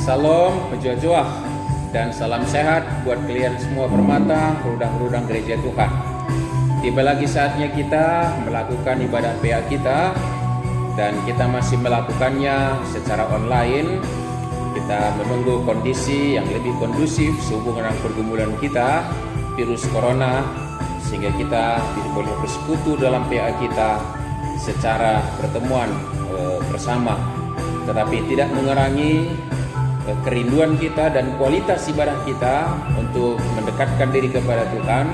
Salam pejuah-juah dan salam sehat buat kalian semua permata, rudang-rudang gereja Tuhan. Tiba lagi saatnya kita melakukan ibadah PA kita, dan kita masih melakukannya secara online. Kita menunggu kondisi yang lebih kondusif sehubungan dengan pergumulan kita, virus corona, sehingga kita boleh bersekutu dalam PA kita secara pertemuan bersama, tetapi tidak mengurangi kerinduan kita dan kualitas ibadah kita untuk mendekatkan diri kepada Tuhan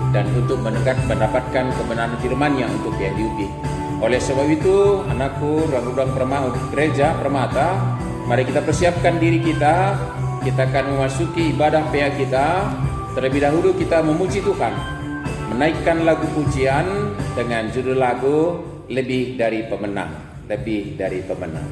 dan untuk mendapatkan kebenaran firman-Nya untuk kehidupan. Oleh sebab itu, anakku, rudang gereja Permata, mari kita persiapkan diri kita. Kita akan memasuki ibadah PA kita. Terlebih dahulu kita memuji Tuhan, menaikkan lagu pujian dengan judul lagu Lebih dari Pemenang. Lebih dari Pemenang.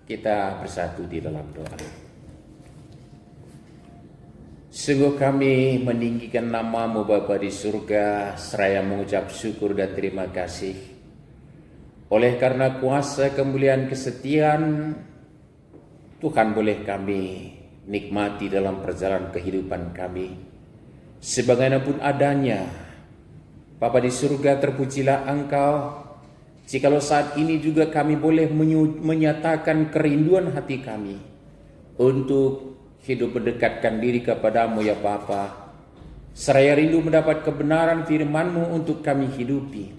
Kita bersatu di dalam doa. Sungguh kami meninggikan nama-Mu Bapa di surga, seraya mengucap syukur dan terima kasih. Oleh karena kuasa kemuliaan kesetiaan, Tuhan boleh kami nikmati dalam perjalanan kehidupan kami. Sebagaimanapun adanya, Bapa di surga, terpujilah Engkau. Jikalau saat ini juga kami boleh menyatakan kerinduan hati kami untuk hidup mendekatkan diri kepadamu ya Bapa. Seraya rindu mendapat kebenaran firman-Mu untuk kami hidupi.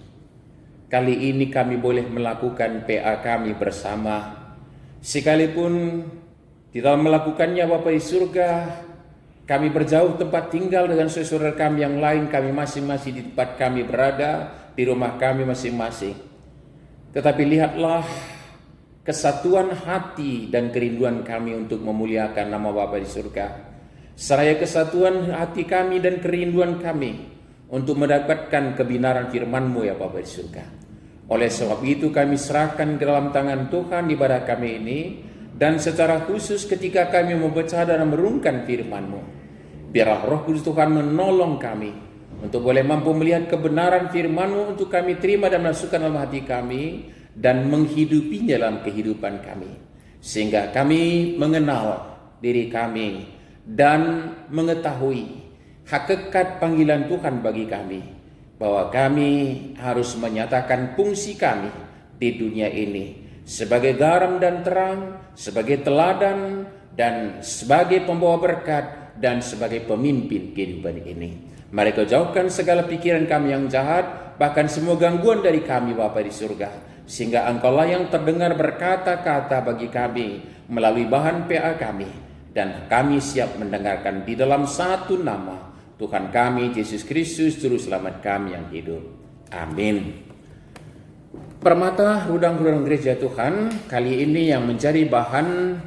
Kali ini kami boleh melakukan PA kami bersama. Sekalipun di dalam melakukannya Bapa di surga, kami berjauh tempat tinggal dengan saudara kami yang lain, kami masing-masing di tempat kami berada, di rumah kami masing-masing. Tetapi lihatlah kesatuan hati dan kerinduan kami untuk memuliakan nama Bapa di surga, seraya kesatuan hati kami dan kerinduan kami untuk mendapatkan kebenaran firman-Mu ya Bapa di surga. Oleh sebab itu kami serahkan ke dalam tangan Tuhan ibadah kami ini, dan secara khusus ketika kami membaca dan merenungkan firman-Mu, biarlah Roh Kudus Tuhan menolong kami untuk boleh mampu melihat kebenaran firman-Mu untuk kami terima dan masukkan dalam hati kami dan menghidupinya dalam kehidupan kami, sehingga kami mengenal diri kami dan mengetahui hakikat panggilan Tuhan bagi kami, bahwa kami harus menyatakan fungsi kami di dunia ini sebagai garam dan terang, sebagai teladan, dan sebagai pembawa berkat, dan sebagai pemimpin kehidupan ini. Mari Kau jauhkan segala pikiran kami yang jahat, bahkan semua gangguan dari kami Bapa di surga, sehingga Engkaulah yang terdengar berkata-kata bagi kami melalui bahan PA kami, dan kami siap mendengarkan di dalam satu nama Tuhan kami Yesus Kristus Juru Selamat kami yang hidup. Amin. Permata rudang-rudang gereja Tuhan, kali ini yang menjadi bahan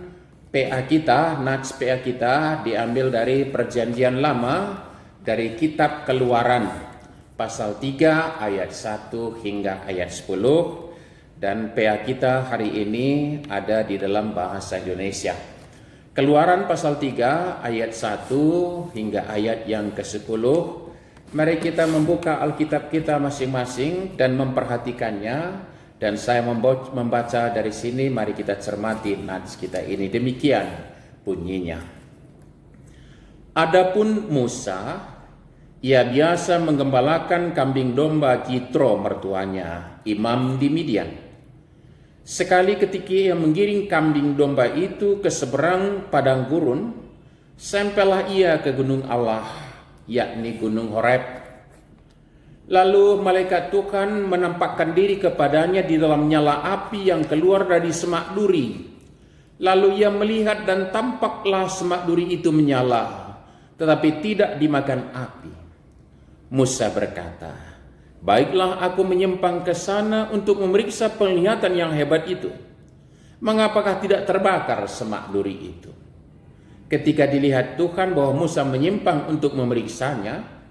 PA kita, nats PA kita diambil dari Perjanjian Lama, dari kitab Keluaran pasal 3 ayat 1 hingga ayat 10, dan PA kita hari ini ada di dalam bahasa Indonesia. Keluaran pasal 3 ayat 1 hingga ayat yang ke-10. Mari kita membuka Alkitab kita masing-masing dan memperhatikannya. Dan saya membaca dari sini, mari kita cermati nats kita ini. Demikian bunyinya. Adapun Musa, ia biasa menggembalakan kambing domba Jitro mertuanya, imam di Midian. Sekali ketika ia menggiring kambing domba itu ke seberang padang gurun, sampailah ia ke gunung Allah, yakni gunung Horeb. Lalu malaikat Tuhan menampakkan diri kepadanya di dalam nyala api yang keluar dari semak duri. Lalu ia melihat dan tampaklah semak duri itu menyala, tetapi tidak dimakan api. Musa berkata, "Baiklah aku menyimpang ke sana untuk memeriksa penglihatan yang hebat itu. Mengapakah tidak terbakar semak duri itu?" Ketika dilihat Tuhan bahwa Musa menyimpang untuk memeriksanya,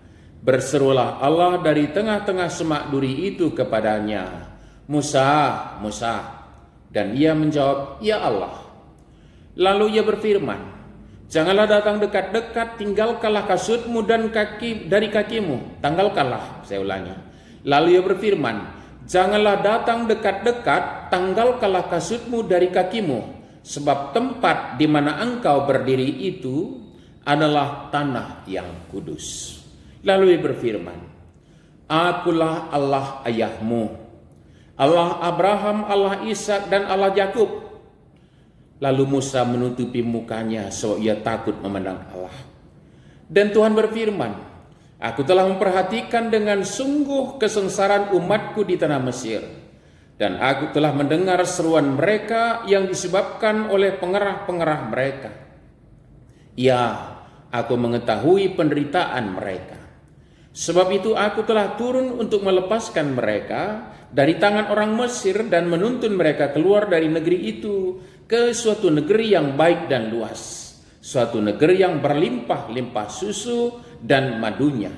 berserulah Allah dari tengah-tengah semak duri itu kepadanya, "Musa, Musa." Dan ia menjawab, "Ya Allah." Lalu ia berfirman, "Janganlah datang dekat-dekat, tinggalkanlah kasutmu dan dari kakimu." Tanggalkanlah, saya ulangi. Lalu ia berfirman, "Janganlah datang dekat-dekat, tanggalkanlah kasutmu dari kakimu, sebab tempat di mana engkau berdiri itu adalah tanah yang kudus." Lalu ia berfirman, "Akulah Allah ayahmu, Allah Abraham, Allah Ishak, dan Allah Yakub." Lalu Musa menutupi mukanya sebab ia takut memandang Allah. Dan Tuhan berfirman, "Aku telah memperhatikan dengan sungguh kesengsaraan umatku di tanah Mesir, dan aku telah mendengar seruan mereka yang disebabkan oleh pengerah-pengerah mereka. Ya, aku mengetahui penderitaan mereka. Sebab itu aku telah turun untuk melepaskan mereka dari tangan orang Mesir dan menuntun mereka keluar dari negeri itu ke suatu negeri yang baik dan luas, suatu negeri yang berlimpah-limpah susu dan madunya,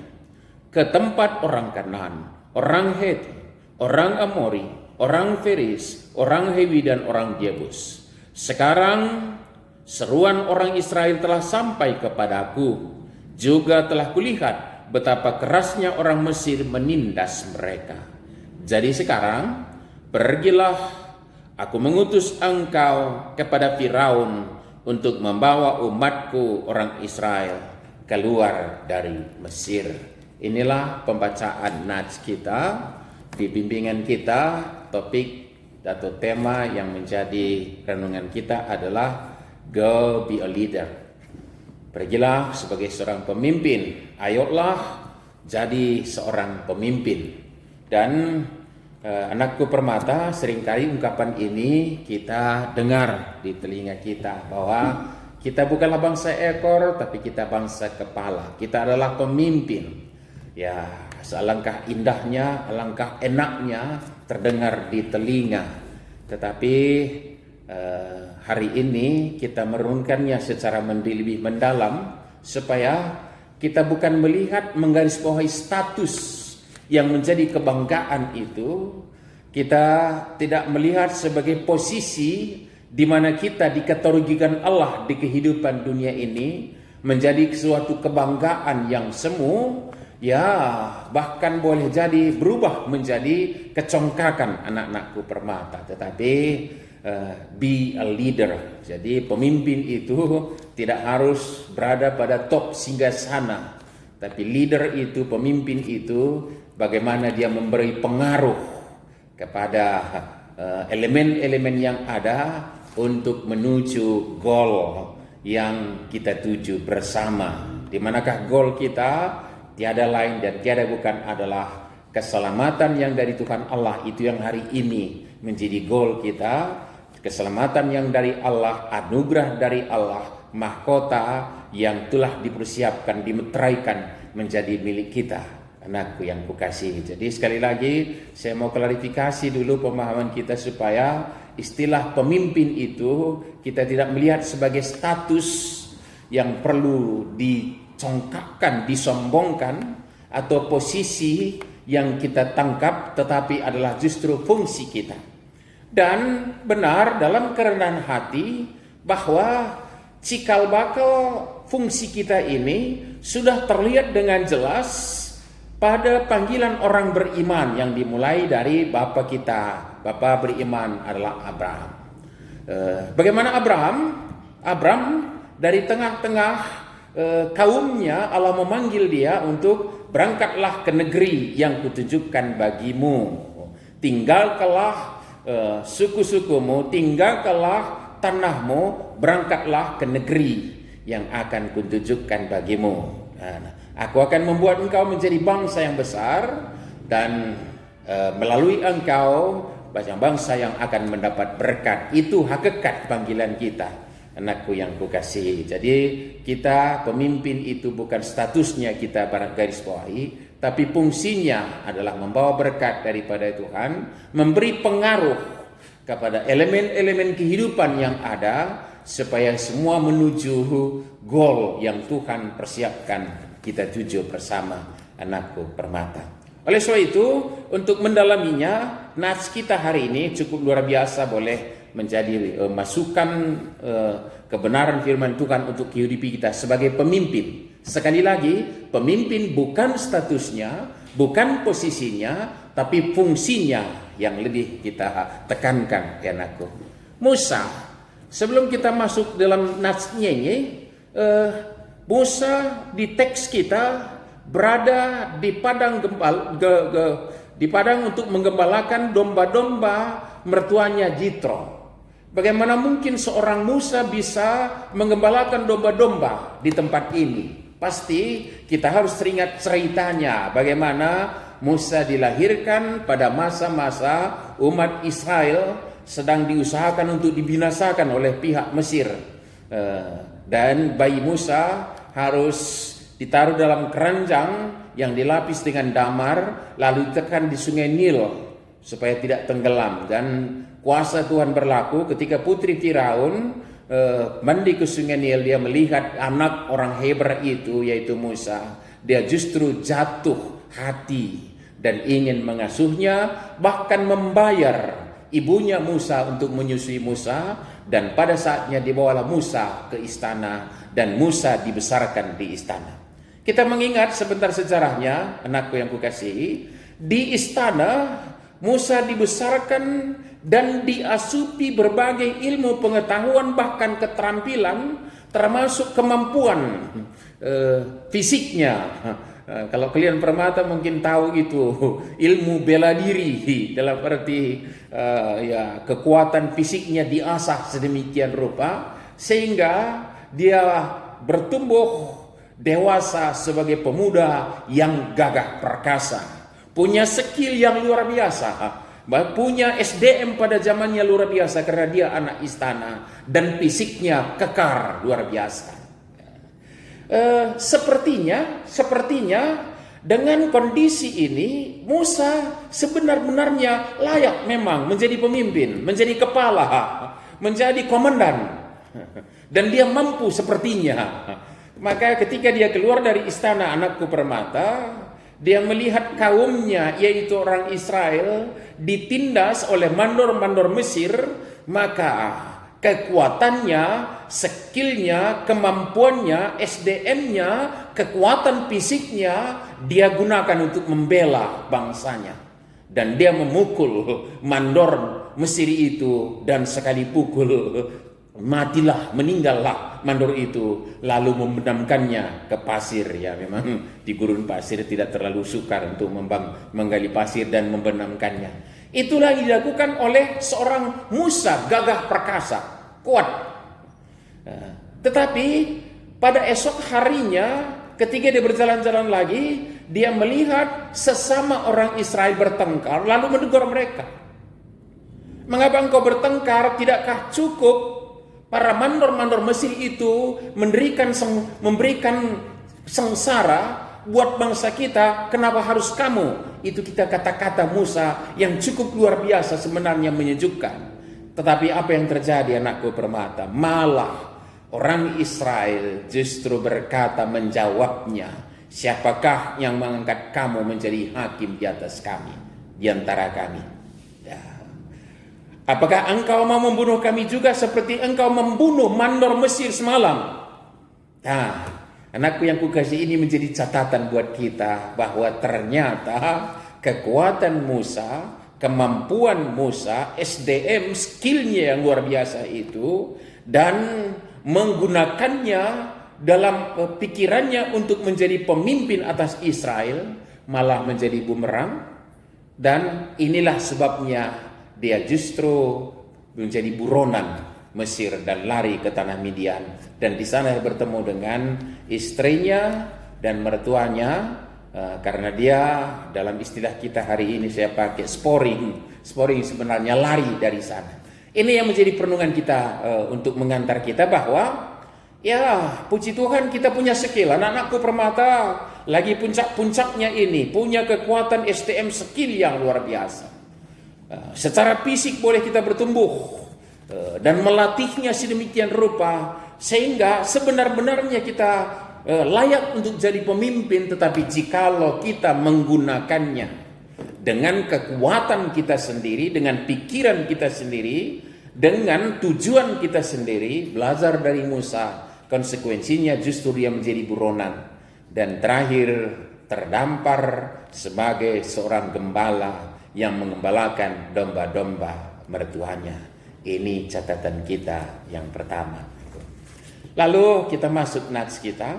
ke tempat orang Kanaan, orang Heti, orang Amori, orang Feris, orang Hewi, dan orang Jebus. Sekarang seruan orang Israel telah sampai kepadaku, juga telah kulihat betapa kerasnya orang Mesir menindas mereka. Jadi sekarang pergilah, aku mengutus engkau kepada Firaun untuk membawa umatku orang Israel keluar dari Mesir." Inilah pembacaan nats kita. Di bimbingan kita, topik atau tema yang menjadi renungan kita adalah Go be a leader. Pergilah sebagai seorang pemimpin. Ayolah jadi seorang pemimpin. Dan anakku Permata, seringkali ungkapan ini kita dengar di telinga kita, bahwa kita bukanlah bangsa ekor, tapi kita bangsa kepala. Kita adalah pemimpin. Ya, Sealangkah indahnya, alangkah enaknya terdengar di telinga. Tetapi hari ini kita merenungkannya secara lebih mendalam supaya kita bukan melihat menggarisbawahi status yang menjadi kebanggaan itu. Kita tidak melihat sebagai posisi di mana kita dikategorikan Allah di kehidupan dunia ini menjadi suatu kebanggaan yang semu, ya bahkan boleh jadi berubah menjadi kecongkakan anak-anakku permata. Tetapi be a leader. Jadi pemimpin itu tidak harus berada pada top singgasana, tapi leader itu, pemimpin itu bagaimana dia memberi pengaruh kepada elemen-elemen yang ada untuk menuju goal yang kita tuju bersama. Di manakah goal kita? Tiada lain dan tiada bukan adalah keselamatan yang dari Tuhan Allah, itu yang hari ini menjadi goal kita. Keselamatan yang dari Allah, anugerah dari Allah, mahkota yang telah dipersiapkan, dimeteraikan menjadi milik kita. Anakku yang kukasihi. Jadi sekali lagi saya mau klarifikasi dulu pemahaman kita supaya istilah pemimpin itu kita tidak melihat sebagai status yang perlu dicongkakkan, disombongkan, atau posisi yang kita tangkap, tetapi adalah justru fungsi kita. Dan benar dalam kerendahan hati bahwa cikal bakal fungsi kita ini sudah terlihat dengan jelas pada panggilan orang beriman yang dimulai dari bapa kita. Bapa beriman adalah Abraham. Bagaimana Abraham? Abraham dari tengah-tengah kaumnya Allah memanggil dia untuk berangkatlah ke negeri yang kutunjukkan bagimu. Tinggalkanlah suku-sukumu, tinggalkanlah tanahmu, berangkatlah ke negeri yang akan kutunjukkan bagimu. Aku akan membuat engkau menjadi bangsa yang besar dan melalui engkau bangsa yang akan mendapat berkat. Itu hakikat panggilan kita, anakku yang kukasihi. Jadi kita pemimpin itu bukan statusnya kita garis bawahi, tapi fungsinya adalah membawa berkat daripada Tuhan, memberi pengaruh kepada elemen-elemen kehidupan yang ada supaya semua menuju goal yang Tuhan persiapkan kita tuju bersama, anakku permata. Oleh sebab itu, untuk mendalaminya, nats kita hari ini cukup luar biasa, boleh menjadi masukan kebenaran firman Tuhan untuk kehidupan kita sebagai pemimpin. Sekali lagi, pemimpin bukan statusnya, bukan posisinya, tapi fungsinya yang lebih kita tekankan, ya anakku. Musa, sebelum kita masuk dalam natsnya ini, Musa di teks kita berada di padang di padang untuk menggembalakan domba-domba mertuanya Jitro. Bagaimana mungkin seorang Musa bisa menggembalakan domba-domba di tempat ini? Pasti kita harus teringat ceritanya bagaimana Musa dilahirkan pada masa-masa umat Israel sedang diusahakan untuk dibinasakan oleh pihak Mesir. Dan bayi Musa harus ditaruh dalam keranjang yang dilapis dengan damar, lalu ditekan di sungai Nil supaya tidak tenggelam. Dan kuasa Tuhan berlaku ketika putri Firaun mandi ke sungai Nil, dia melihat anak orang Hebra itu, yaitu Musa. Dia justru jatuh hati dan ingin mengasuhnya, bahkan membayar ibunya Musa untuk menyusui Musa. Dan pada saatnya dibawalah Musa ke istana dan Musa dibesarkan di istana. Kita mengingat sebentar sejarahnya, anakku yang kukasihi. Di istana Musa dibesarkan dan diasupi berbagai ilmu pengetahuan, bahkan keterampilan, termasuk kemampuan fisiknya. Kalau kalian permata mungkin tahu itu ilmu bela diri, dalam arti ya kekuatan fisiknya diasah sedemikian rupa sehingga dia bertumbuh dewasa sebagai pemuda yang gagah perkasa, punya skill yang luar biasa, punya SDM pada zamannya luar biasa karena dia anak istana, dan fisiknya kekar luar biasa. Sepertinya Dengan kondisi ini, Musa sebenar-benarnya layak memang menjadi pemimpin, menjadi kepala, menjadi komandan. Dan dia mampu sepertinya. Maka ketika dia keluar dari istana anakku permata, dia melihat kaumnya, yaitu orang Israel, ditindas oleh mandor-mandor Mesir, maka kekuatannya, skillnya, kemampuannya, SDM-nya, kekuatan fisiknya dia gunakan untuk membela bangsanya. Dan dia memukul mandor Mesir itu, dan sekali pukul matilah, meninggallah mandor itu, lalu membenamkannya ke pasir. Ya, memang di gurun pasir tidak terlalu sukar untuk menggali pasir dan membenamkannya. Itulah yang dilakukan oleh seorang Musa, gagah perkasa, kuat. Tetapi pada esok harinya ketika dia berjalan-jalan lagi, dia melihat sesama orang Israel bertengkar, lalu menegur mereka. Mengapa engkau bertengkar? Tidakkah cukup para mandor-mandor Mesir itu memberikan sengsara buat bangsa kita? Kenapa harus kamu? Itu kita kata-kata Musa yang cukup luar biasa, sebenarnya menyejukkan. Tetapi apa yang terjadi anakku permata? Malah orang Israel justru berkata, menjawabnya, siapakah yang mengangkat kamu menjadi hakim di atas kami, di antara kami? Ya. Apakah engkau mau membunuh kami juga seperti engkau membunuh mandor Mesir semalam? Nah, anakku yang kukasih, ini menjadi catatan buat kita bahwa ternyata kekuatan Musa, kemampuan Musa, SDM, skillnya yang luar biasa itu, dan menggunakannya dalam pikirannya untuk menjadi pemimpin atas Israel, malah menjadi bumerang. Dan inilah sebabnya dia justru menjadi buronan Mesir dan lari ke tanah Midian, dan di sana bertemu dengan istrinya dan mertuanya, karena dia, dalam istilah kita hari ini saya pakai sporing sebenarnya lari dari sana. Ini yang menjadi perenungan kita untuk mengantar kita bahwa ya puji Tuhan kita punya skill. Anak-anakku permata lagi puncak-puncaknya ini, punya kekuatan STM skill yang luar biasa. Secara fisik boleh kita bertumbuh dan melatihnya sedemikian rupa sehingga sebenar-benarnya kita layak untuk jadi pemimpin. Tetapi jikalau kita menggunakannya dengan kekuatan kita sendiri, dengan pikiran kita sendiri, dengan tujuan kita sendiri, belajar dari Musa, konsekuensinya justru dia menjadi buronan dan terakhir terdampar sebagai seorang gembala yang mengembalakan domba-domba mertuanya. Ini catatan kita yang pertama. Lalu kita masuk nats kita.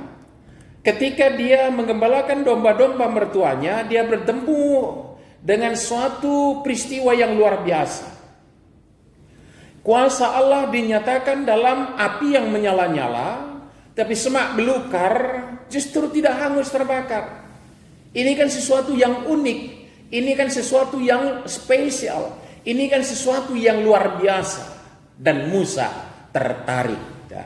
Ketika dia menggembalakan domba-domba mertuanya, dia bertemu dengan suatu peristiwa yang luar biasa. Kuasa Allah dinyatakan dalam api yang menyala-nyala, tapi semak belukar justru tidak hangus terbakar. Ini kan sesuatu yang unik. Ini kan sesuatu yang spesial. Ini kan sesuatu yang luar biasa. Dan Musa tertarik. Ya,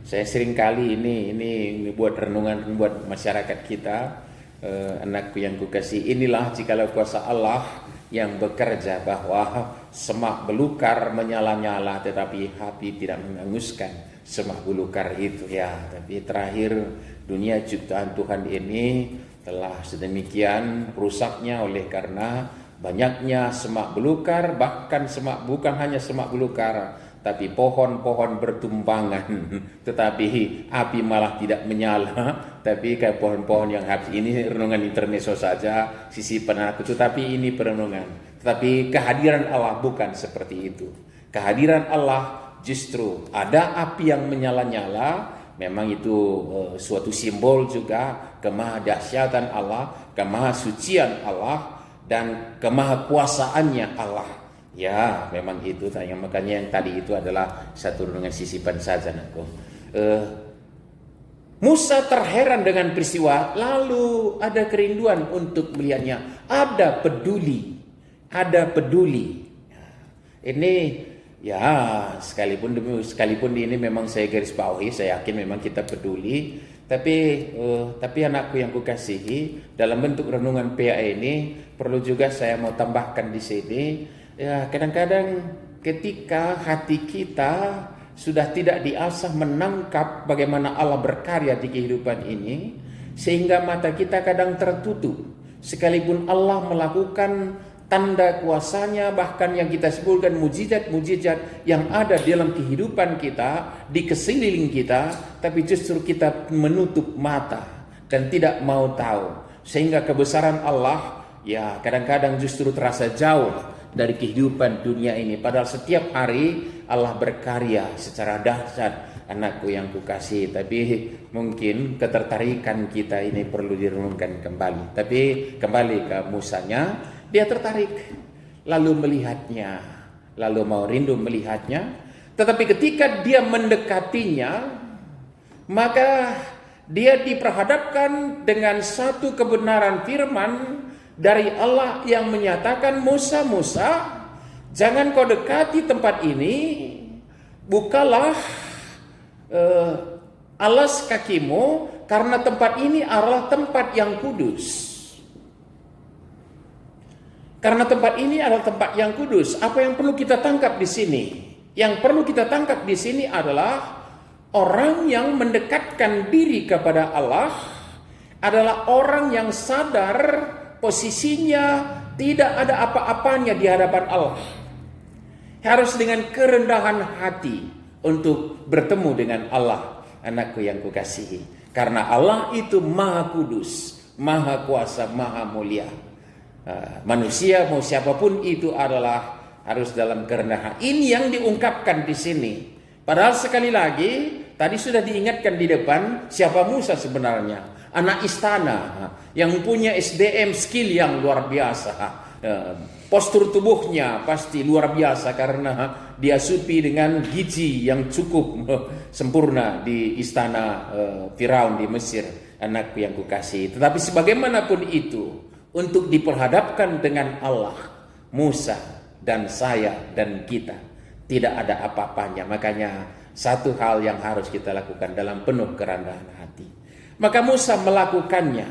saya sering kali ini buat renungan buat masyarakat kita. Anakku yang kukasih, inilah jikalau kuasa Allah yang bekerja, bahwa semak belukar menyala-nyala tetapi api tidak menghanguskan semak belukar itu. Ya, tapi terakhir dunia ciptaan Tuhan ini telah sedemikian rusaknya oleh karena banyaknya semak belukar, bahkan bukan hanya semak belukar, tapi pohon-pohon bertumbangan, tetapi api malah tidak menyala. Tapi kayak pohon-pohon yang habis ini renungan intermezzo saja, sisi penakut, tetapi ini perenungan. Tetapi kehadiran Allah bukan seperti itu. Kehadiran Allah justru ada api yang menyala-nyala. Memang itu suatu simbol juga kemahadahsyatan Allah, kemahasucian Allah, dan kemahakuasaannya Allah. Ya, memang itu. Makanya yang tadi itu adalah satu renungan sisipan saja. Musa terheran dengan peristiwa, lalu ada kerinduan untuk melihatnya. Ada peduli. Ini ya sekalipun ini memang saya garis bawahi, saya yakin memang kita peduli. Tapi anakku yang kukasihi, dalam bentuk renungan PA ini perlu juga saya mau tambahkan di sini. Ya, kadang-kadang ketika hati kita sudah tidak diasah menangkap bagaimana Allah berkarya di kehidupan ini, sehingga mata kita kadang tertutup. Sekalipun Allah melakukan tanda kuasanya, bahkan yang kita sebutkan mujizat-mujizat yang ada dalam kehidupan kita, di sekeliling kita, tapi justru kita menutup mata dan tidak mau tahu. Sehingga kebesaran Allah ya kadang-kadang justru terasa jauh dari kehidupan dunia ini. Padahal setiap hari Allah berkarya secara dahsyat, anakku yang kukasih. Tapi mungkin ketertarikan kita ini perlu direnungkan kembali. Tapi kembali ke Musanya, dia tertarik, lalu melihatnya, lalu mau rindu melihatnya. Tetapi ketika dia mendekatinya, maka dia diperhadapkan dengan satu kebenaran firman dari Allah yang menyatakan, Musa, jangan kau dekati tempat ini, bukalah alas kakimu, karena tempat ini adalah tempat yang kudus. Karena tempat ini adalah tempat yang kudus. Apa yang perlu kita tangkap di sini? Yang perlu kita tangkap di sini adalah orang yang mendekatkan diri kepada Allah adalah orang yang sadar posisinya tidak ada apa-apanya di hadapan Allah. Harus dengan kerendahan hati untuk bertemu dengan Allah, anakku yang kukasihi. Karena Allah itu maha kudus, maha kuasa, maha mulia. Manusia mau siapapun itu adalah harus dalam kerendahan. Ini yang diungkapkan di sini. Padahal sekali lagi tadi sudah diingatkan di depan siapa Musa sebenarnya. Anak istana yang punya SDM skill yang luar biasa. Postur tubuhnya pasti luar biasa karena diasupi dengan gizi yang cukup sempurna di istana Firaun di Mesir, anakku yang kukasihi. Tetapi sebagaimanapun itu, untuk diperhadapkan dengan Allah, Musa dan saya dan kita tidak ada apa-apanya. Makanya satu hal yang harus kita lakukan dalam penuh kerendahan hati. Maka Musa melakukannya,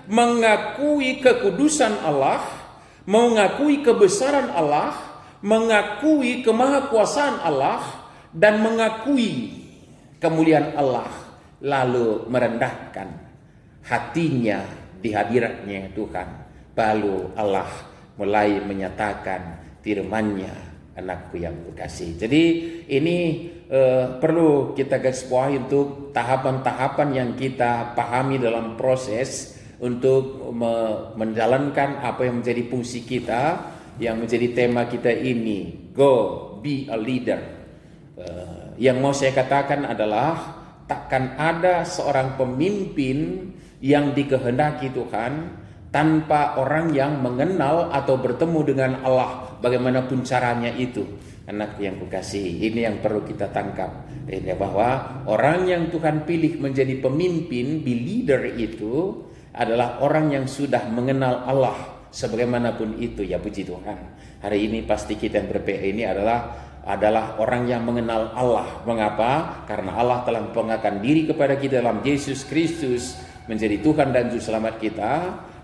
mengakui kekudusan Allah, mengakui kebesaran Allah, mengakui kemahakuasaan Allah, dan mengakui kemuliaan Allah, lalu merendahkan hatinya di hadiratnya Tuhan. Lalu Allah mulai menyatakan firman-Nya, anakku yang kukasih. Jadi ini perlu kita garis bawahi untuk tahapan-tahapan yang kita pahami dalam proses untuk menjalankan apa yang menjadi fungsi kita, yang menjadi tema kita ini, go be a leader. Yang mau saya katakan adalah takkan ada seorang pemimpin yang dikehendaki Tuhan tanpa orang yang mengenal atau bertemu dengan Allah, bagaimanapun caranya itu. Anakku yang kukasihi, ini yang perlu kita tangkap, bahwa orang yang Tuhan pilih menjadi pemimpin, be leader, itu adalah orang yang sudah mengenal Allah sebagaimanapun itu. Ya puji Tuhan, hari ini pasti kita yang ber-PA ini adalah orang yang mengenal Allah. Mengapa? Karena Allah telah memperkenalkan diri kepada kita dalam Yesus Kristus menjadi Tuhan dan Juru Selamat kita.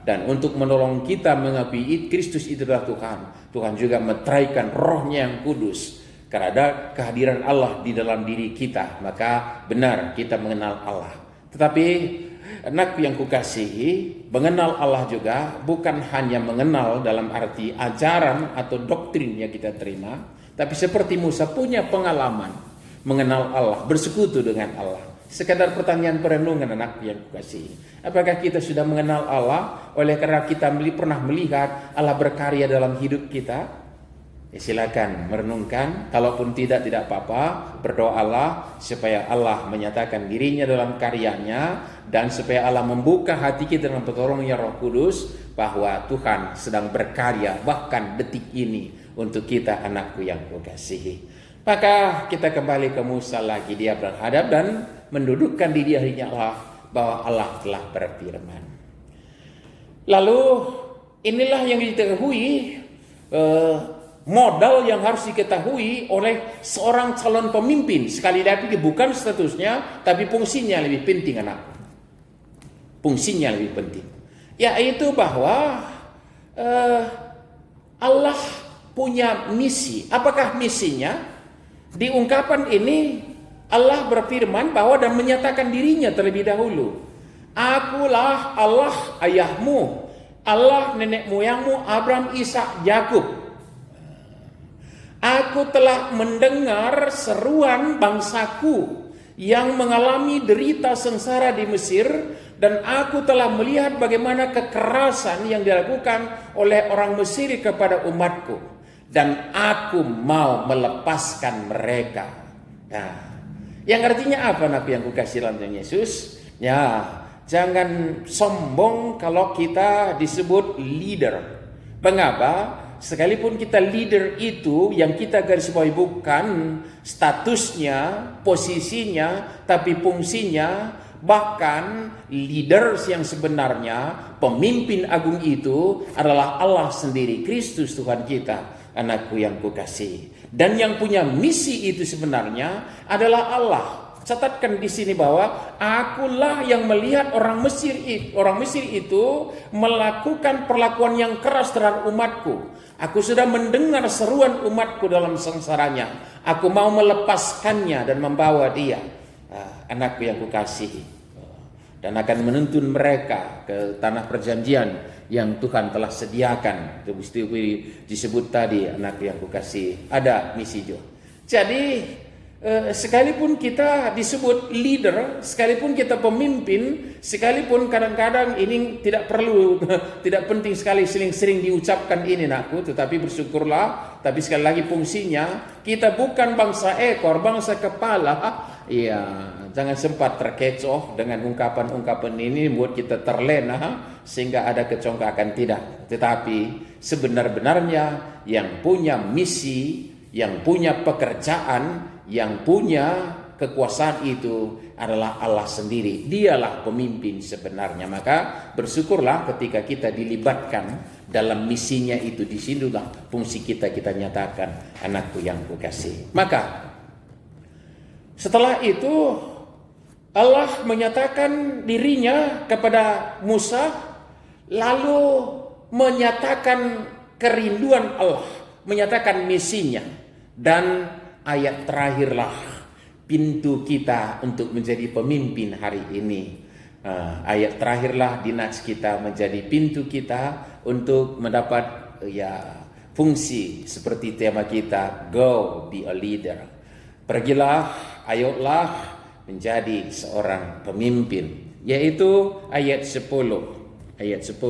Dan untuk menolong kita mengakui Kristus itu adalah Tuhan, Tuhan juga meteraikan Roh-Nya yang kudus. Karena ada kehadiran Allah di dalam diri kita, maka benar kita mengenal Allah. Tetapi anakku yang kukasihi, mengenal Allah juga bukan hanya mengenal dalam arti ajaran atau doktrin yang kita terima, tapi seperti Musa punya pengalaman mengenal Allah, bersekutu dengan Allah. Sekadar pertanyaan perenungan, anakku yang kukasihi. Apakah kita sudah mengenal Allah oleh karena kita pernah melihat Allah berkarya dalam hidup kita? Ya, silakan merenungkan. Kalaupun tidak apa-apa. Berdoalah supaya Allah menyatakan dirinya dalam karyanya, dan supaya Allah membuka hati kita dengan pertolongan Roh Kudus, bahwa Tuhan sedang berkarya bahkan detik ini untuk kita, anakku yang kukasihi. Maka kita kembali ke Musa lagi. Dia berhadap dan mendudukkan di hadiratnya Allah, bahwa Allah telah berfirman. Lalu inilah yang diketahui modal yang harus diketahui oleh seorang calon pemimpin. Sekali lagi bukan statusnya, tapi fungsinya lebih penting anakku. Fungsinya lebih penting. Yaitu bahwa Allah punya misi. Apakah misinya? Di ungkapan ini Allah berfirman bahwa dan menyatakan dirinya terlebih dahulu. Akulah Allah ayahmu, Allah nenek moyangmu Abraham, Ishak, Yakub. Aku telah mendengar seruan bangsaku yang mengalami derita sengsara di Mesir, dan aku telah melihat bagaimana kekerasan yang dilakukan oleh orang Mesir kepada umatku, dan aku mau melepaskan mereka. Nah, yang artinya apa Nabi yang kukasih dalam Tuhan Yesus? Ya, jangan sombong kalau kita disebut leader. Mengapa? Sekalipun kita leader itu yang kita garis bawahi bukan statusnya, posisinya, tapi fungsinya. Bahkan leaders yang sebenarnya, pemimpin agung itu adalah Allah sendiri, Kristus Tuhan kita, anakku yang kukasih. Dan yang punya misi itu sebenarnya adalah Allah. Catatkan di sini bahwa akulah yang melihat orang Mesir itu melakukan perlakuan yang keras terhadap umatku. Aku sudah mendengar seruan umatku dalam sengsaranya. Aku mau melepaskannya dan membawa dia, anakku yang kukasihi, dan akan menuntun mereka ke tanah perjanjian yang Tuhan telah sediakan. Itu disebut tadi, anakku yang kukasihi. Ada misi juga. Jadi sekalipun kita disebut leader, sekalipun kita pemimpin, sekalipun kadang-kadang ini tidak perlu, tidak penting sekali sering-sering diucapkan ini nakku, tetapi bersyukurlah. Tapi sekali lagi fungsinya, kita bukan bangsa ekor, bangsa kepala. Iya, jangan sempat terkecoh dengan ungkapan-ungkapan ini membuat kita terlena sehingga ada kecongkakan, tidak. Tetapi sebenar-benarnya yang punya misi, yang punya pekerjaan, yang punya kekuasaan itu adalah Allah sendiri. Dialah pemimpin sebenarnya. Maka bersyukurlah ketika kita dilibatkan dalam misinya itu. Disinilah fungsi kita nyatakan, anakku yang kukasih. Maka setelah itu Allah menyatakan dirinya kepada Musa, lalu menyatakan kerinduan Allah, menyatakan misinya. Dan ayat terakhirlah pintu kita untuk menjadi pemimpin hari ini. Ayat terakhirlah di nats kita menjadi pintu kita untuk mendapat fungsi seperti tema kita, go be a leader. Pergilah, ayolah menjadi seorang pemimpin. Yaitu ayat 10. Ayat 10,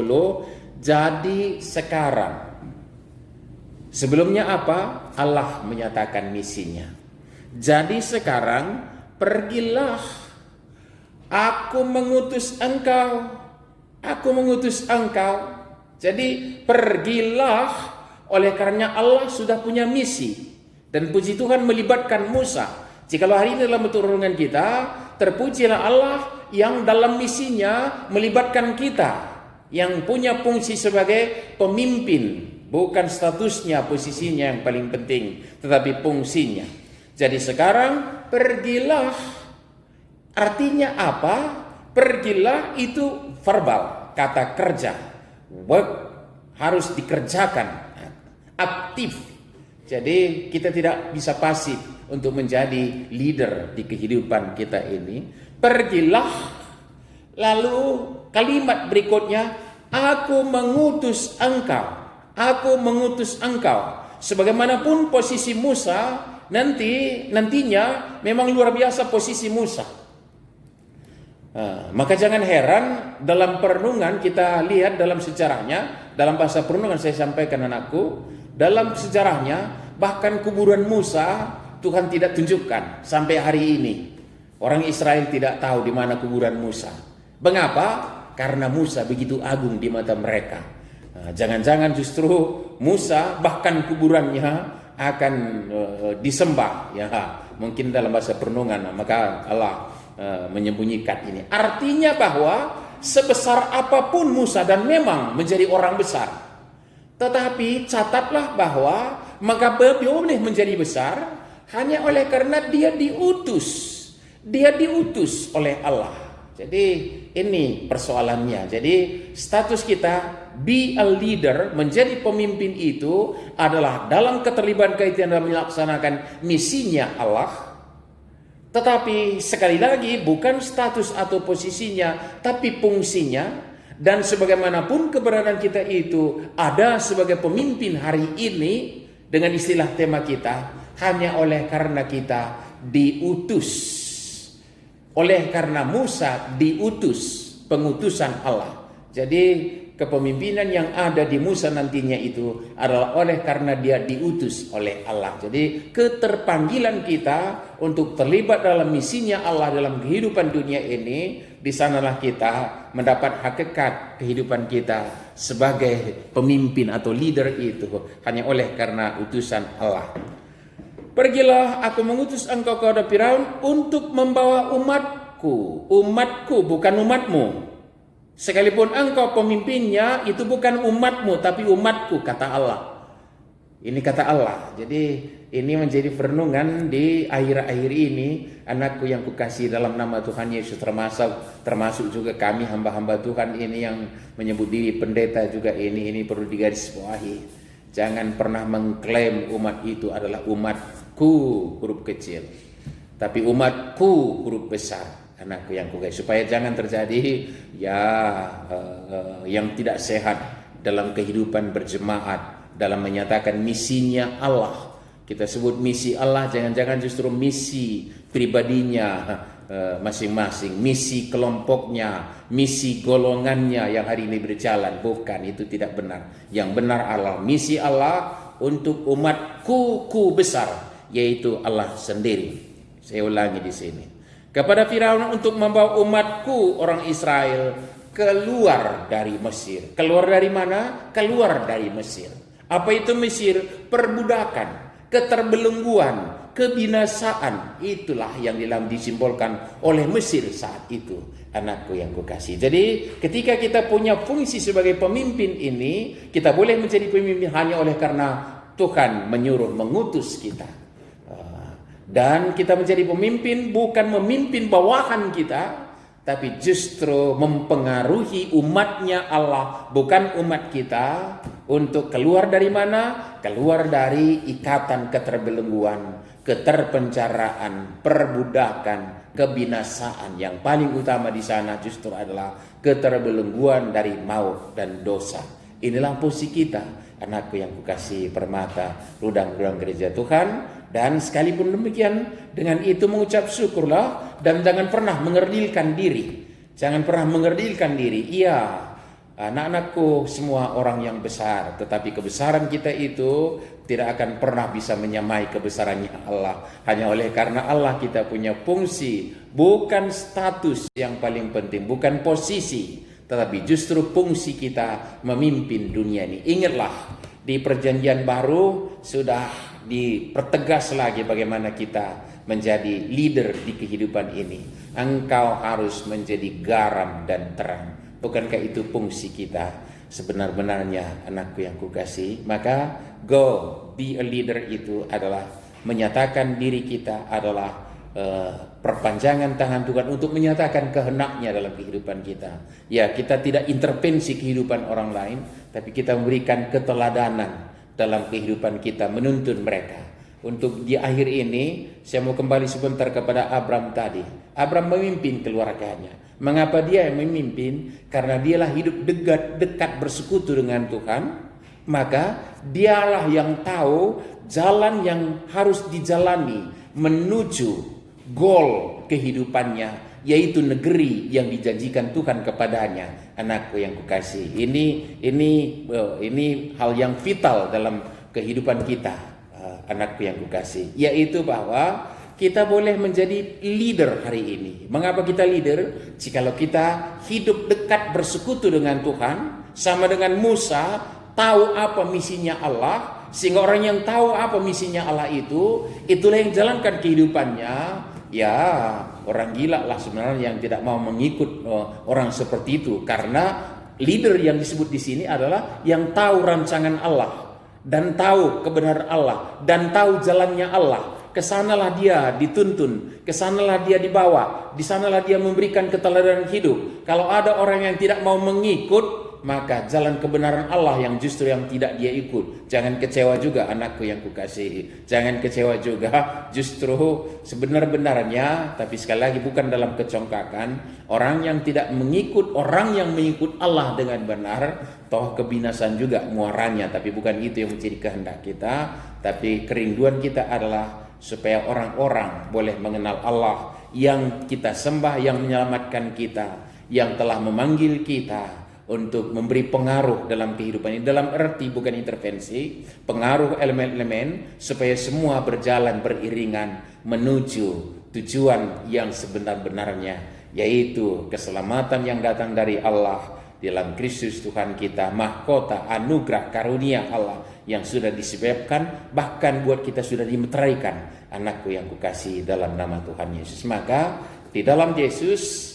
jadi sekarang. Sebelumnya apa? Allah menyatakan misinya. Jadi sekarang pergilah, aku mengutus engkau. Aku mengutus engkau. Jadi pergilah, oleh karena Allah sudah punya misi. Dan puji Tuhan melibatkan Musa. Jikalau hari ini dalam pertolongan kita, terpujilah Allah yang dalam misinya melibatkan kita, yang punya fungsi sebagai pemimpin. Bukan statusnya, posisinya yang paling penting, tetapi fungsinya. Jadi sekarang pergilah. Artinya apa? Pergilah itu verbal, kata kerja. Work, harus dikerjakan, aktif. Jadi kita tidak bisa pasif untuk menjadi leader di kehidupan kita ini. Pergilah. Lalu kalimat berikutnya, aku mengutus engkau. Aku mengutus engkau. Sebagaimanapun posisi Musa nantinya memang luar biasa posisi Musa. Maka jangan heran dalam perenungan kita lihat dalam sejarahnya, dalam bahasa perenungan saya sampaikan anakku, dalam sejarahnya bahkan kuburan Musa Tuhan tidak tunjukkan sampai hari ini. Orang Israel tidak tahu di mana kuburan Musa. Mengapa? Karena Musa begitu agung di mata mereka. Jangan-jangan justru Musa bahkan kuburannya akan disembah, ya mungkin dalam bahasa perenungan. Maka Allah menyembunyikan ini. Artinya bahwa sebesar apapun Musa, dan memang menjadi orang besar, Tetapi catatlah bahwa maka boleh menjadi besar hanya oleh karena dia diutus. Dia diutus oleh Allah. Jadi ini persoalannya. Jadi status kita be a leader, menjadi pemimpin itu adalah dalam keterlibatan kaitan dalam melaksanakan misinya Allah. Tetapi sekali lagi bukan status atau posisinya, tapi fungsinya. Dan sebagaimanapun keberadaan kita itu ada sebagai pemimpin hari ini dengan istilah tema kita hanya oleh karena kita diutus. Oleh karena Musa diutus, pengutusan Allah. Jadi kepemimpinan yang ada di Musa nantinya itu adalah oleh karena dia diutus oleh Allah. Jadi keterpanggilan kita untuk terlibat dalam misinya Allah dalam kehidupan dunia ini, di sanalah kita mendapat hakikat kehidupan kita sebagai pemimpin atau leader itu hanya oleh karena utusan Allah. Pergilah, aku mengutus engkau kepada Firaun untuk membawa umatku. Umatku bukan umatmu. Sekalipun engkau pemimpinnya, itu bukan umatmu tapi umatku, kata Allah. Ini kata Allah. Jadi ini menjadi perenungan di akhir-akhir ini. Anakku yang kukasih dalam nama Tuhan Yesus, termasuk juga kami hamba-hamba Tuhan ini yang menyebut diri pendeta juga, ini perlu digarisbawahi. Jangan pernah mengklaim umat itu adalah umatku huruf kecil, tapi umatku huruf besar, anakku yang kukasih. Supaya jangan terjadi yang tidak sehat dalam kehidupan berjemaat, dalam menyatakan misinya Allah. Kita sebut misi Allah, jangan-jangan justru misi pribadinya masing-masing, misi kelompoknya, misi golongannya yang hari ini berjalan. Bukan, itu tidak benar. Yang benar Allah, misi Allah untuk umatku besar, yaitu Allah sendiri. Saya ulangi di sini. Kepada Firaun untuk membawa umatku orang Israel keluar dari Mesir. Keluar dari mana? Keluar dari Mesir. Apa itu Mesir? Perbudakan, keterbelengguan, kebinasaan. Itulah yang disimbolkan oleh Mesir saat itu, anakku yang kukasih. Jadi ketika kita punya fungsi sebagai pemimpin ini, kita boleh menjadi pemimpin hanya oleh karena Tuhan menyuruh, mengutus kita. Dan kita menjadi pemimpin bukan memimpin bawahan kita, tapi justru mempengaruhi umatnya Allah, bukan umat kita, untuk keluar dari mana? Keluar dari ikatan keterbelengguan, keterpenjaraan, perbudakan, kebinasaan. Yang paling utama di sana justru adalah keterbelengguan dari maut dan dosa. Inilah posisi kita, anakku yang kukasih permata, rudang-rudang gereja Tuhan. Dan sekalipun demikian, dengan itu mengucap syukurlah dan jangan pernah mengerdilkan diri. Jangan pernah mengerdilkan diri. Iya, anak-anakku semua orang yang besar, tetapi kebesaran kita itu tidak akan pernah bisa menyamai kebesarannya Allah. Hanya oleh karena Allah kita punya fungsi, bukan status yang paling penting, bukan posisi, tetapi justru fungsi kita memimpin dunia ini. Ingatlah, di perjanjian baru sudah dipertegas lagi bagaimana kita menjadi leader di kehidupan ini. Engkau harus menjadi garam dan terang. Bukankah itu fungsi kita sebenar-benarnya, anakku yang kukasih? Maka go be a leader itu adalah menyatakan diri kita adalah perpanjangan tangan Tuhan untuk menyatakan kehendaknya dalam kehidupan kita. Ya, kita tidak intervensi kehidupan orang lain, tapi kita memberikan keteladanan dalam kehidupan kita, menuntun mereka. Untuk di akhir ini saya mau kembali sebentar kepada Abram tadi. Abram memimpin keluarganya. Mengapa dia yang memimpin? Karena dialah hidup dekat bersekutu dengan Tuhan. Maka dialah yang tahu jalan yang harus dijalani menuju goal kehidupannya, yaitu negeri yang dijanjikan Tuhan kepadanya. Anakku yang kukasih, ini hal yang vital dalam kehidupan kita, anakku yang kukasih, yaitu bahwa kita boleh menjadi leader hari ini. Mengapa kita leader? Jikalau kita hidup dekat bersekutu dengan Tuhan, sama dengan Musa tahu apa misinya Allah, sehingga orang yang tahu apa misinya Allah itulah yang jalankan kehidupannya. Ya, orang gila lah sebenarnya yang tidak mau mengikut orang seperti itu, karena leader yang disebut di sini adalah yang tahu rancangan Allah dan tahu kebenaran Allah dan tahu jalannya Allah. Kesanalah dia dituntun, kesanalah dia dibawa, di sanalah dia memberikan keteladanan hidup. Kalau ada orang yang tidak mau mengikut, maka jalan kebenaran Allah yang justru yang tidak dia ikut. Jangan kecewa juga anakku yang kukasihi. Jangan kecewa juga, justru sebenar-benarnya, tapi sekali lagi bukan dalam kecongkakan, orang yang tidak mengikut, orang yang mengikut Allah dengan benar, toh kebinasan juga muaranya. Tapi bukan itu yang menjadi kehendak kita. Tapi kerinduan kita adalah supaya orang-orang boleh mengenal Allah yang kita sembah, yang menyelamatkan kita, yang telah memanggil kita untuk memberi pengaruh dalam kehidupan ini. Dalam arti bukan intervensi, pengaruh elemen-elemen supaya semua berjalan beriringan menuju tujuan yang sebenar-benarnya, yaitu keselamatan yang datang dari Allah dalam Kristus Tuhan kita, mahkota anugerah karunia Allah yang sudah disebabkan, bahkan buat kita sudah dimeteraikan. Anakku yang kukasihi dalam nama Tuhan Yesus. Maka di dalam Yesus,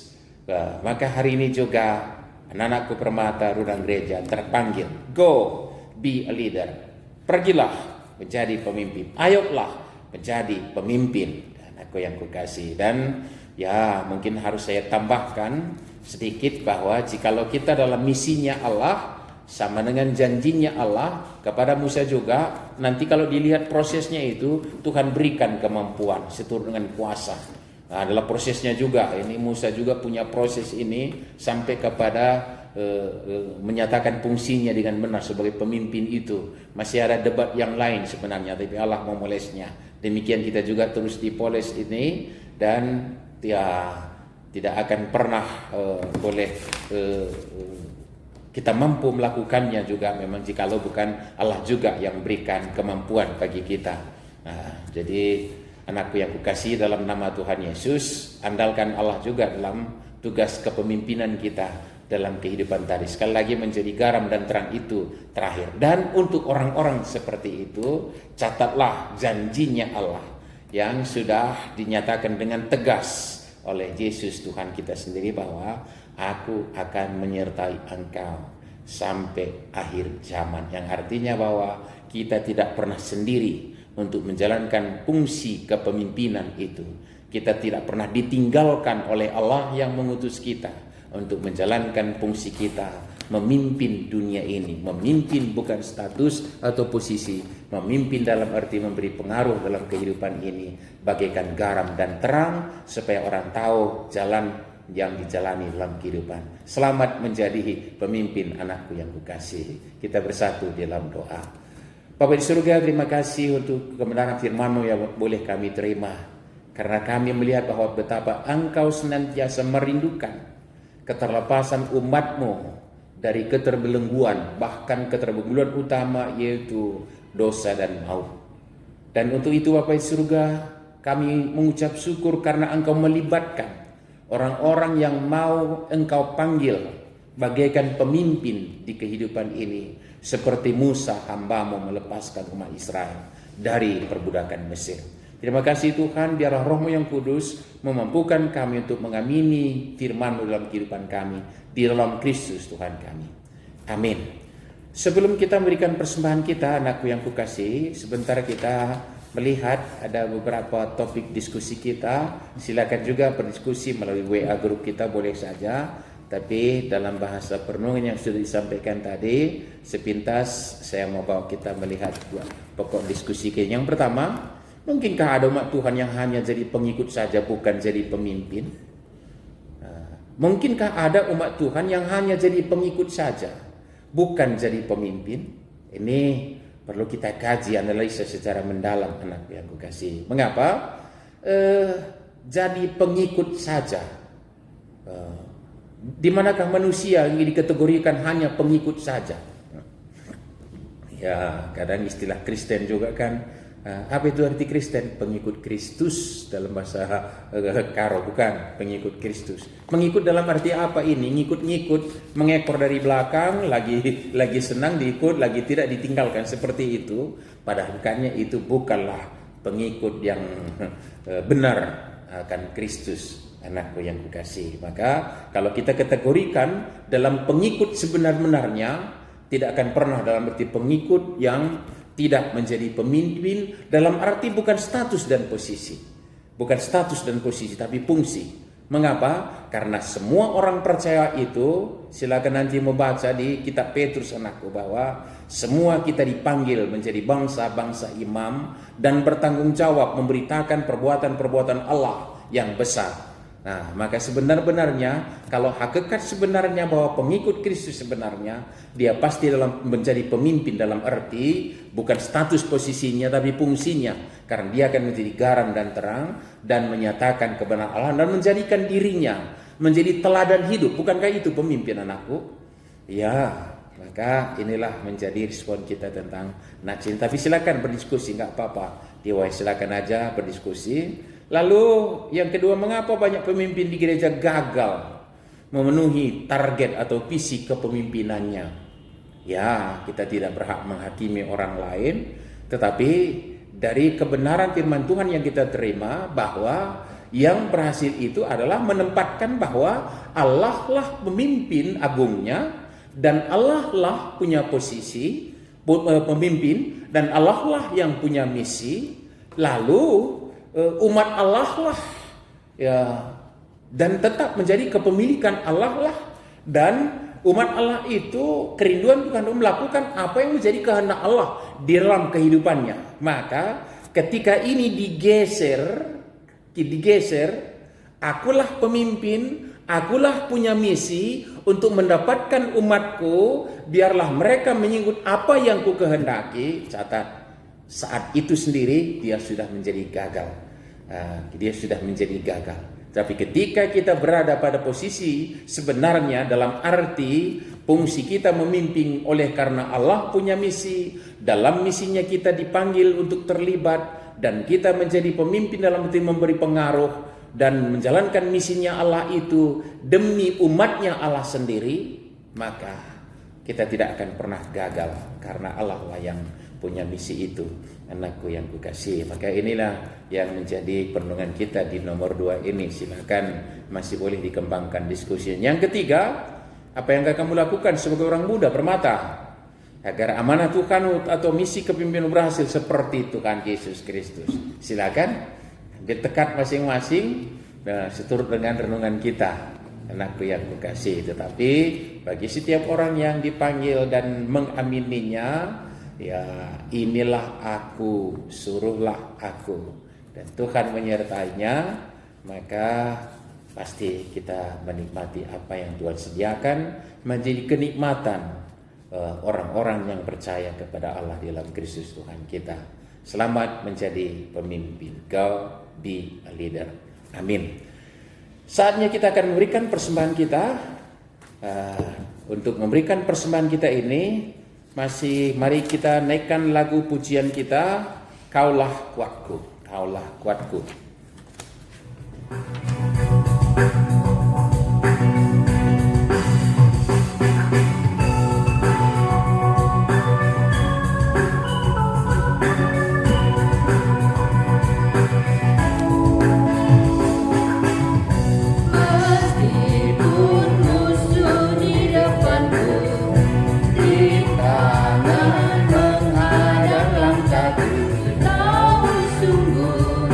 maka hari ini juga anak-anakku permata Rudang Gereja terpanggil, go be a leader. Pergilah menjadi pemimpin. Ayolah menjadi pemimpin. Anakku yang kukasihi. Dan ya mungkin harus saya tambahkan sedikit bahwa jikalau kita dalam misinya Allah sama dengan janjinya Allah kepada Musa juga, nanti kalau dilihat prosesnya itu Tuhan berikan kemampuan seturut dengan kuasa. Nah, adalah prosesnya juga. Ini Musa juga punya proses ini sampai kepada menyatakan fungsinya dengan benar sebagai pemimpin itu. Masih ada debat yang lain sebenarnya, tapi Allah memolesnya. Demikian kita juga terus dipoles ini, dan ya tidak akan pernah boleh kita mampu melakukannya juga memang jikalau bukan Allah juga yang berikan kemampuan bagi kita. Nah, jadi anakku yang kukasihi dalam nama Tuhan Yesus, andalkan Allah juga dalam tugas kepemimpinan kita dalam kehidupan tadi. Sekali lagi menjadi garam dan terang itu terakhir. Dan untuk orang-orang seperti itu, catatlah janjinya Allah yang sudah dinyatakan dengan tegas oleh Yesus Tuhan kita sendiri, bahwa aku akan menyertai engkau sampai akhir zaman. Yang artinya bahwa kita tidak pernah sendiri untuk menjalankan fungsi kepemimpinan itu. Kita tidak pernah ditinggalkan oleh Allah yang mengutus kita untuk menjalankan fungsi kita memimpin dunia ini. Memimpin bukan status atau posisi, memimpin dalam arti memberi pengaruh dalam kehidupan ini bagaikan garam dan terang supaya orang tahu jalan yang dijalani dalam kehidupan. Selamat menjadi pemimpin anakku yang kukasihi. Kita bersatu dalam doa. Bapa di surga, terima kasih untuk kebenaran firman-Mu yang boleh kami terima, karena kami melihat bahwa betapa Engkau senantiasa merindukan keterlepasan umat-Mu dari keterbelengguan, bahkan keterbelengguan utama yaitu dosa dan maut. Dan untuk itu Bapa di surga, kami mengucap syukur karena Engkau melibatkan orang-orang yang mau Engkau panggil bagaikan pemimpin di kehidupan ini, seperti Musa hamba-Mu melepaskan umat Israel dari perbudakan Mesir. Terima kasih Tuhan, biarlah Roh-Mu yang kudus memampukan kami untuk mengamini firman-Mu dalam kehidupan kami, di dalam Kristus Tuhan kami. Amin. Sebelum kita memberikan persembahan kita, anakku yang kukasihi, sebentar kita melihat ada beberapa topik diskusi kita. Silakan juga berdiskusi melalui WA grup kita, boleh saja. Tapi dalam bahasa perenungan yang sudah disampaikan tadi, sepintas saya mau bawa kita melihat dua pokok diskusi kita. Yang pertama, mungkinkah ada umat Tuhan yang hanya jadi pengikut saja, bukan jadi pemimpin? Mungkinkah ada umat Tuhan yang hanya jadi pengikut saja, bukan jadi pemimpin? Ini perlu kita kaji, analisa secara mendalam, anak yang kukasihi. Mengapa? Jadi pengikut saja. Di manakah manusia yang dikategorikan hanya pengikut saja? Ya, kadang istilah Kristen juga kan. Apa itu arti Kristen? Pengikut Kristus dalam bahasa Karo, bukan pengikut Kristus. Mengikut dalam arti apa ini? Ngikut-ngikut, mengekor dari belakang, lagi senang diikut, lagi tidak ditinggalkan, seperti itu. Padahal bukannya itu bukanlah pengikut yang benar akan Kristus. anakku yang kukasihi. Maka kalau kita kategorikan dalam pengikut sebenar-benarnya, tidak akan pernah dalam arti pengikut yang tidak menjadi pemimpin, dalam arti bukan status dan posisi. Bukan status dan posisi, tapi fungsi. Mengapa? Karena semua orang percaya itu, silakan nanti membaca di kitab Petrus anakku, bahwa semua kita dipanggil menjadi bangsa-bangsa imam dan bertanggung jawab memberitakan perbuatan-perbuatan Allah yang besar. Nah, maka sebenar-benarnya kalau hakikat sebenarnya bahwa pengikut Kristus sebenarnya, dia pasti dalam menjadi pemimpin dalam arti bukan status posisinya tapi fungsinya, karena dia akan menjadi garam dan terang dan menyatakan kebenaran Allah dan menjadikan dirinya menjadi teladan hidup. Bukankah itu pemimpin anakku? Ya, maka inilah menjadi respon kita tentang Najin. Tapi silakan berdiskusi, nggak apa-apa. Silakan aja berdiskusi. Lalu yang kedua, mengapa banyak pemimpin di gereja gagal memenuhi target atau visi kepemimpinannya? Ya, kita tidak berhak menghakimi orang lain, tetapi dari kebenaran firman Tuhan yang kita terima bahwa yang berhasil itu adalah menempatkan bahwa Allah lah pemimpin agungnya dan Allah lah punya posisi pemimpin dan Allah lah yang punya misi. Lalu umat Allah lah ya, dan tetap menjadi kepemilikan Allah lah, dan umat Allah itu kerinduan bukan untuk melakukan apa yang menjadi kehendak Allah di dalam kehidupannya. Maka ketika ini digeser, akulah pemimpin, akulah punya misi untuk mendapatkan umatku, biarlah mereka mengikut apa yang ku kehendaki. Catat, saat itu sendiri dia sudah menjadi gagal. Tapi ketika kita berada pada posisi sebenarnya dalam arti fungsi kita memimpin oleh karena Allah punya misi, dalam misinya kita dipanggil untuk terlibat dan kita menjadi pemimpin dalam arti memberi pengaruh dan menjalankan misinya Allah itu demi umatnya Allah sendiri, maka kita tidak akan pernah gagal karena Allah lah yang punya misi itu, anakku yang kukasihi. Maka inilah yang menjadi perenungan kita di nomor 2 ini. Silakan masih boleh dikembangkan diskusinya. Yang ketiga, apa yang akan kamu lakukan sebagai orang muda permata agar amanah Tuhan atau misi kepemimpinan berhasil seperti Tuhan Yesus Kristus? Silakan dekat masing-masing seturut dengan renungan kita, anakku yang kukasihi. Tetapi bagi setiap orang yang dipanggil dan mengamininya, ya inilah aku, suruhlah aku, dan Tuhan menyertainya, maka pasti kita menikmati apa yang Tuhan sediakan menjadi kenikmatan orang-orang yang percaya kepada Allah di dalam Kristus Tuhan kita. Selamat menjadi pemimpin. Go be a leader. Amin. Saatnya kita akan memberikan persembahan kita. Untuk memberikan persembahan kita ini, mari kita naikkan lagu pujian kita, Kaulah Kuatku, Kaulah Kuatku. Kau sungguh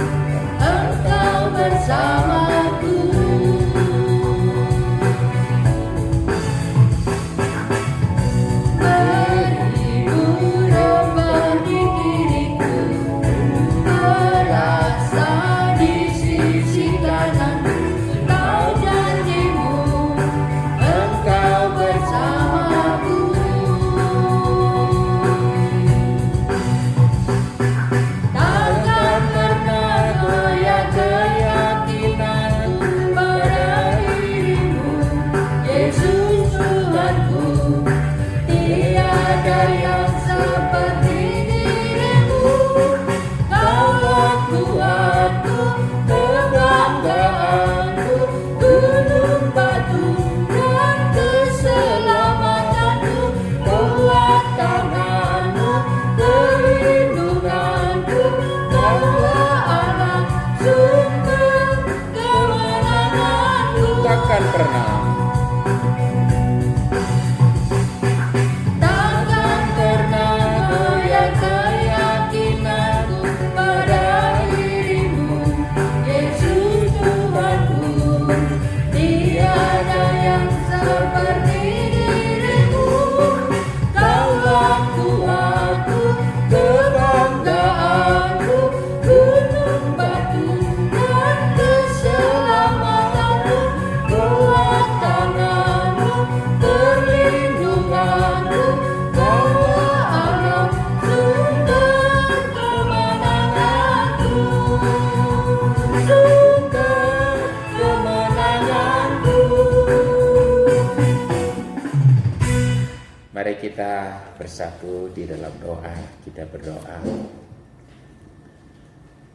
kita bersatu di dalam doa. Kita berdoa.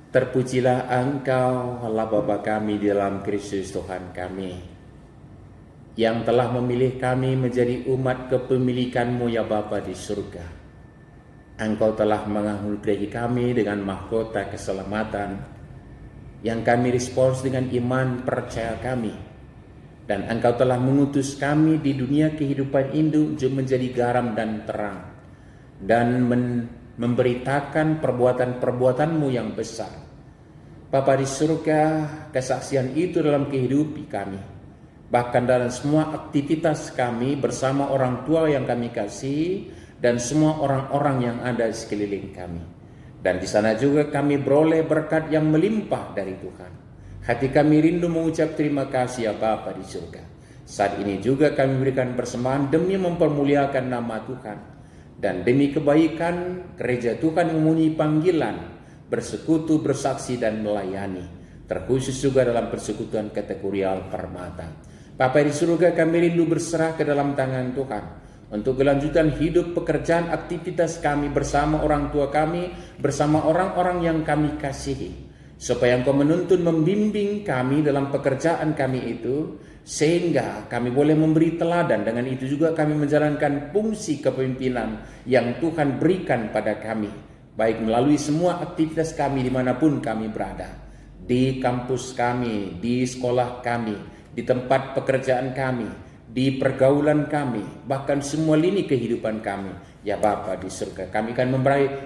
Terpujilah Engkau, Allah Bapa kami di dalam Kristus Tuhan kami, yang telah memilih kami menjadi umat kepemilikan-Mu ya Bapa di surga. Engkau telah menganugerahi kami dengan mahkota keselamatan, yang kami respons dengan iman percaya kami. Dan Engkau telah mengutus kami di dunia kehidupan ini untuk menjadi garam dan terang, dan memberitakan perbuatan-perbuatan-Mu yang besar. Bapa di surga, kesaksian itu dalam kehidupan kami, bahkan dalam semua aktivitas kami bersama orang tua yang kami kasih dan semua orang-orang yang ada di sekeliling kami. Dan di sana juga kami beroleh berkat yang melimpah dari Tuhan. Hati kami rindu mengucap terima kasih ya Bapa di surga. Saat ini juga kami berikan persembahan demi mempermuliakan nama Tuhan, dan demi kebaikan gereja Tuhan yang memenuhi panggilan bersekutu, bersaksi, dan melayani, terkhusus juga dalam persekutuan kategorial Permata. Bapa di surga, kami rindu berserah ke dalam tangan Tuhan untuk kelanjutan hidup, pekerjaan, aktivitas kami bersama orang tua kami, bersama orang-orang yang kami kasihi, supaya Engkau menuntun, membimbing kami dalam pekerjaan kami itu, sehingga kami boleh memberi teladan. Dengan itu juga kami menjalankan fungsi kepemimpinan yang Tuhan berikan pada kami, baik melalui semua aktivitas kami dimanapun kami berada, di kampus kami, di sekolah kami, di tempat pekerjaan kami, di pergaulan kami, bahkan semua lini kehidupan kami. Ya Bapa di surga, kami akan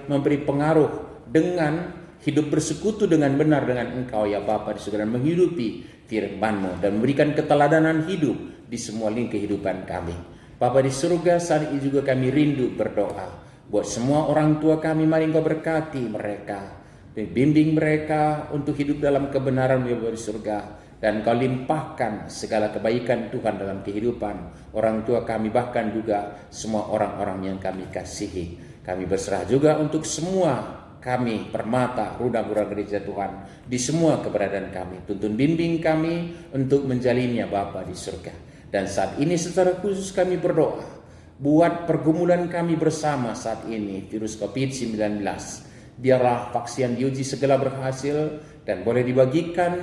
memberi pengaruh dengan hidup bersekutu dengan benar dengan Engkau ya Bapa di surga, dan menghidupi firman-Mu dan memberikan keteladanan hidup di semua lini kehidupan kami. Bapa di surga, saat ini juga kami rindu berdoa buat semua orang tua kami. Mari Engkau berkati mereka, bimbing mereka untuk hidup dalam kebenaran ya Bapa di surga, dan Kau limpahkan segala kebaikan Tuhan dalam kehidupan orang tua kami, bahkan juga semua orang-orang yang kami kasihi. Kami berserah juga untuk semua kami Permata, Rudang-Rudang Gereja Tuhan, di semua keberadaan kami. Tuntun bimbing kami untuk menjalinnya Bapa di surga. Dan saat ini secara khusus kami berdoa buat pergumulan kami bersama saat ini, virus COVID-19. Biarlah vaksin diuji segala berhasil dan boleh dibagikan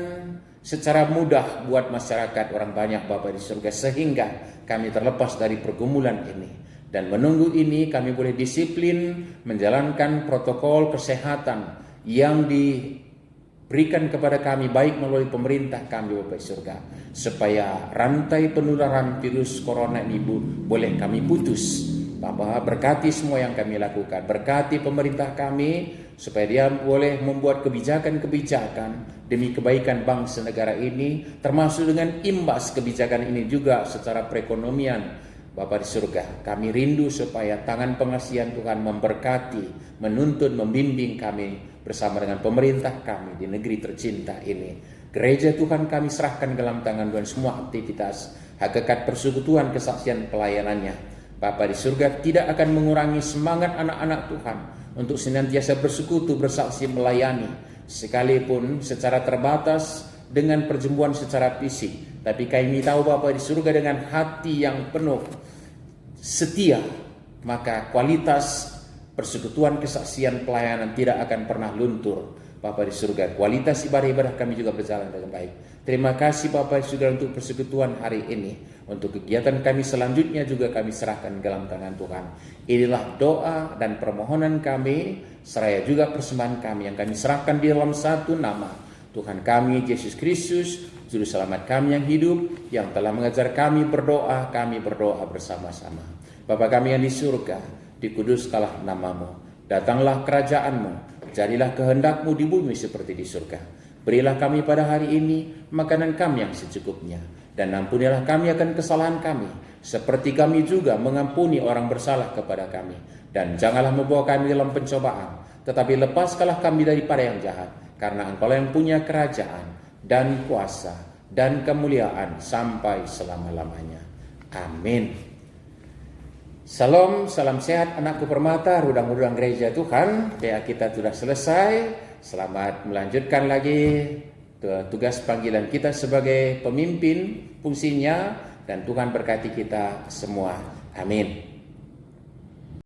secara mudah buat masyarakat orang banyak Bapa di surga, sehingga kami terlepas dari pergumulan ini. Dan menunggu ini kami boleh disiplin menjalankan protokol kesehatan yang diberikan kepada kami, baik melalui pemerintah kami Bapa di surga, supaya rantai penularan virus corona ini boleh kami putus. Bapa, berkati semua yang kami lakukan, berkati pemerintah kami supaya dia boleh membuat kebijakan-kebijakan demi kebaikan bangsa negara ini, termasuk dengan imbas kebijakan ini juga secara perekonomian. Bapa di surga, kami rindu supaya tangan pengasihan Tuhan memberkati, menuntun, membimbing kami bersama dengan pemerintah kami di negeri tercinta ini. Gereja Tuhan kami serahkan ke dalam tangan Tuhan semua aktivitas, hakikat persekutuan, kesaksian, pelayanannya. Bapa di surga tidak akan mengurangi semangat anak-anak Tuhan untuk senantiasa bersekutu, bersaksi, melayani, sekalipun secara terbatas dengan perjamuan secara fisik. Tapi kami tahu Bapa di surga, dengan hati yang penuh setia, maka kualitas persekutuan, kesaksian, pelayanan tidak akan pernah luntur. Bapa di surga, kualitas ibadah-ibadah kami juga berjalan dengan baik. Terima kasih Bapa di surga untuk persekutuan hari ini. Untuk kegiatan kami selanjutnya juga kami serahkan dalam tangan Tuhan. Inilah doa dan permohonan kami, seraya juga persembahan kami yang kami serahkan di dalam satu nama Tuhan kami Yesus Kristus, Juru Selamat kami yang hidup, yang telah mengajar kami berdoa bersama-sama. Bapa kami yang di surga, dikuduskanlah nama-Mu, datanglah kerajaan-Mu, jadilah kehendak-Mu di bumi seperti di surga. Berilah kami pada hari ini makanan kami yang secukupnya, dan ampunilah kami akan kesalahan kami, seperti kami juga mengampuni orang bersalah kepada kami. Dan janganlah membawa kami dalam pencobaan, tetapi lepaskanlah kami daripada yang jahat, karena Engkau yang punya kerajaan dan kuasa dan kemuliaan sampai selama-lamanya. Amin. Salam, salam sehat anakku Permata, Rudang-Rudang Gereja Tuhan. PA kita sudah selesai. Selamat melanjutkan lagi tugas panggilan kita sebagai pemimpin fungsinya, dan Tuhan berkati kita semua. Amin.